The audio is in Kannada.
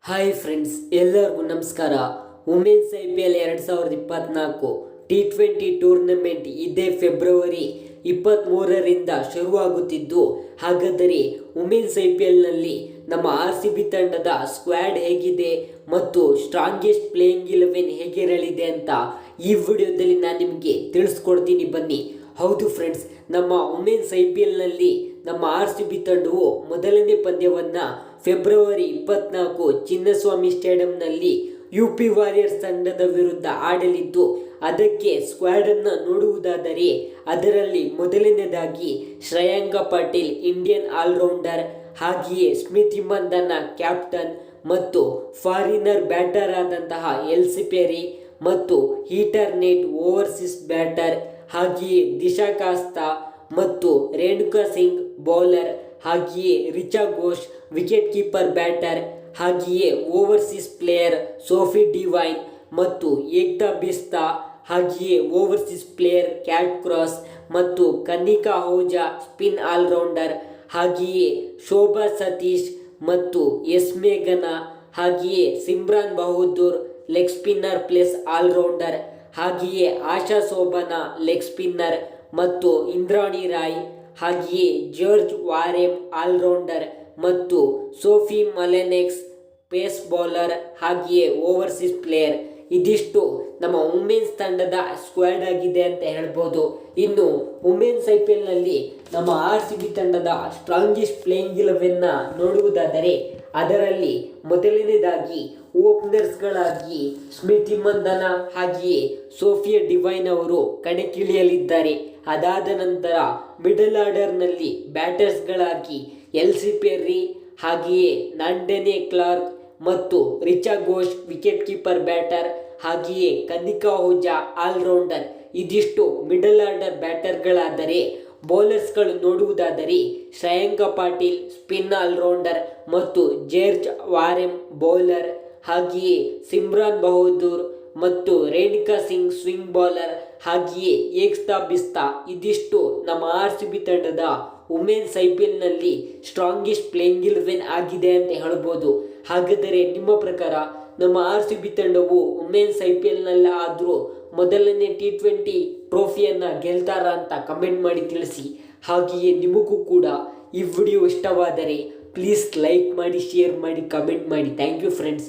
ಹಾಯ್ ಫ್ರೆಂಡ್ಸ್, ಎಲ್ಲರಿಗೂ ನಮಸ್ಕಾರ. ವುಮೆನ್ಸ್ IPL 2024 T20 ಟೂರ್ನಮೆಂಟ್ ಇದೇ ಫೆಬ್ರವರಿ 23ರಿಂದ ಶುರುವಾಗುತ್ತಿದ್ದು, ಹಾಗಾದರೆ ವುಮೆನ್ಸ್ IPLನಲ್ಲಿ ನಮ್ಮ RCB ತಂಡದ ಸ್ಕ್ವಾಡ್ ಹೇಗಿದೆ ಮತ್ತು ಸ್ಟ್ರಾಂಗೆಸ್ಟ್ ಪ್ಲೇಯಿಂಗ್ 11 ಹೇಗಿರಲಿದೆ ಅಂತ ಈ ವಿಡಿಯೋದಲ್ಲಿ ನಾನು ನಿಮಗೆ ತಿಳಿಸ್ಕೊಡ್ತೀನಿ. ಬನ್ನಿ. ಹೌದು ಫ್ರೆಂಡ್ಸ್, ನಮ್ಮ ವುಮೆನ್ಸ್ IPLನಲ್ಲಿ ನಮ್ಮ RCB ತಂಡವು ಮೊದಲನೇ ಪಂದ್ಯವನ್ನು ಫೆಬ್ರವರಿ 24 ಚಿನ್ನಸ್ವಾಮಿ ಸ್ಟೇಡಿಯಂನಲ್ಲಿ UP ವಾರಿಯರ್ಸ್ ತಂಡದ ವಿರುದ್ಧ ಆಡಲಿದ್ದು, ಅದಕ್ಕೆ ಸ್ಕ್ವಾಡನ್ನು ನೋಡುವುದಾದರೆ ಅದರಲ್ಲಿ ಮೊದಲನೇದಾಗಿ ಶ್ರೇಯಾಂಕ ಪಾಟೀಲ್ ಇಂಡಿಯನ್ ಆಲ್ರೌಂಡರ್, ಹಾಗೆಯೇ ಸ್ಮೃತಿ ಮಂದನ ಕ್ಯಾಪ್ಟನ್ ಮತ್ತು ಫಾರಿನರ್ ಬ್ಯಾಟರ್ ಆದಂತಹ ಎಲ್ಸಿ ಪೆರಿ ಮತ್ತು ಹೀಟರ್ ನೆಟ್ ಓವರ್ಸೀಸ್ ಬ್ಯಾಟರ್, ಹಾಗೆಯೇ ದಿಶಾ ಕಾಸ್ತಾ ಮತ್ತು ರೇಣುಕಾ ಸಿಂಗ್ ಬೌಲರ್, ಹಾಗೆಯೇ Richa Ghosh wicket keeper batter, ಹಾಗೆಯೇ ಓವರ್ಸೀಸ್ ಪ್ಲೇಯರ್ ಸೋಫಿ ಡಿವೈನ್ ಮತ್ತು ಏಕ್ತಾ ಬಿಸ್ತಾ, ಹಾಗೆಯೇ ಓವರ್ಸೀಸ್ ಪ್ಲೇಯರ್ ಕ್ಯಾಟ್ ಕ್ರಾಸ್ ಮತ್ತು ಕನಿಕಾ ಆಹುಜಾ ಸ್ಪಿನ್ ಆಲ್ರೌಂಡರ್, ಹಾಗೆಯೇ ಶೋಭಾ ಸತೀಶ್ ಮತ್ತು ಎಸ್ ಮೇಘನಾ, ಹಾಗೆಯೇ Simran Bahadur leg spinner plus allrounder, ಹಾಗೆಯೇ ಆಶಾ ಶೋಭನಾ ಲೆಗ್ ಸ್ಪಿನ್ನರ್ ಮತ್ತು ಇಂದ್ರಾಣಿ ರಾಯ್, ಹಾಗೆಯೇ ಜಾರ್ಜ್ ವಾರೆಮ್ ಆಲ್ರೌಂಡರ್ ಮತ್ತು ಸೋಫಿ ಮಲೆನೆಕ್ಸ್ ಪೇಸ್ ಬೌಲರ್, ಹಾಗೆಯೇ ಓವರ್ಸೀಸ್ ಪ್ಲೇಯರ್. ಇದಿಷ್ಟು ನಮ್ಮ ವುಮೆನ್ಸ್ ತಂಡದ ಸ್ಕ್ವಾಡ್ ಆಗಿದೆ ಅಂತ ಹೇಳ್ಬೋದು. ಇನ್ನು ವುಮೆನ್ಸ್ IPLನಲ್ಲಿ ನಮ್ಮ RCB ತಂಡದ ಸ್ಟ್ರಾಂಗೆಸ್ಟ್ ಪ್ಲೇಯಿಂಗ್ 11ನ ನೋಡುವುದಾದರೆ ಅದರಲ್ಲಿ ಮೊದಲನೇದಾಗಿ ಓಪನರ್ಸ್ಗಳಾಗಿ ಸ್ಮೃತಿ ಮಂದನ ಹಾಗೆಯೇ ಸೋಫಿಯಾ ಡಿವೈನ್ ಅವರು ಕಣಕ್ಕಿಳಿಯಲಿದ್ದಾರೆ. ಅದಾದ ನಂತರ ಮಿಡಲ್ ಆರ್ಡರ್ನಲ್ಲಿ ಬ್ಯಾಟರ್ಸ್ಗಳಾಗಿ ಎಲ್ಸಿ ಪೆರ್ರಿ, ಹಾಗೆಯೇ ನಾಂಡನೆ ಕ್ಲಾರ್ಕ್ ಮತ್ತು Richa Ghosh wicket keeper batter, ಹಾಗೆಯೇ ಕನಿಕಾ ಆಹುಜಾ ಆಲ್ರೌಂಡರ್. ಇದಿಷ್ಟು ಮಿಡಲ್ ಆರ್ಡರ್ ಬ್ಯಾಟರ್ಗಳಾದರೆ ಬೌಲರ್ಸ್ಗಳು ನೋಡುವುದಾದರೆ ಶ್ರೇಯಾಂಕ ಪಾಟೀಲ್ ಸ್ಪಿನ್ ಆಲ್ರೌಂಡರ್ ಮತ್ತು ಜಾರ್ಜ್ ವಾರೆಮ್ ಬೌಲರ್, ಹಾಗೆಯೇ ಸಿಮ್ರಾನ್ ಬಹದ್ದೂರ್ ಮತ್ತು ರೇಣುಕಾ ಸಿಂಗ್ ಸ್ವಿಂಗ್ ಬೌಲರ್, ಹಾಗೆಯೇ ಏಕ್ತಾ ಬಿಸ್ತಾ. ಇದಿಷ್ಟು ನಮ್ಮ RCB ತಂಡದ ವುಮೆನ್ಸ್ IPLನಲ್ಲಿ ಸ್ಟ್ರಾಂಗೆಸ್ಟ್ ಪ್ಲೇಯಿಂಗ್ 11 ಆಗಿದೆ ಅಂತ ಹೇಳ್ಬೋದು. ಹಾಗಾದರೆ ನಿಮ್ಮ ಪ್ರಕಾರ ನಮ್ಮ RCB ತಂಡವು ವುಮೆನ್ಸ್ IPLನಲ್ಲಿ ಆದರೂ ಮೊದಲನೇ T20 ಟ್ರೋಫಿಯನ್ನು ಗೆಲ್ತಾರಾ ಅಂತ ಕಮೆಂಟ್ ಮಾಡಿ ತಿಳಿಸಿ. ಹಾಗೆಯೇ ನಿಮಗೂ ಕೂಡ ಈ ವಿಡಿಯೋ ಇಷ್ಟವಾದರೆ ಪ್ಲೀಸ್ ಲೈಕ್ ಮಾಡಿ, ಶೇರ್ ಮಾಡಿ, ಕಮೆಂಟ್ ಮಾಡಿ. Thank you friends.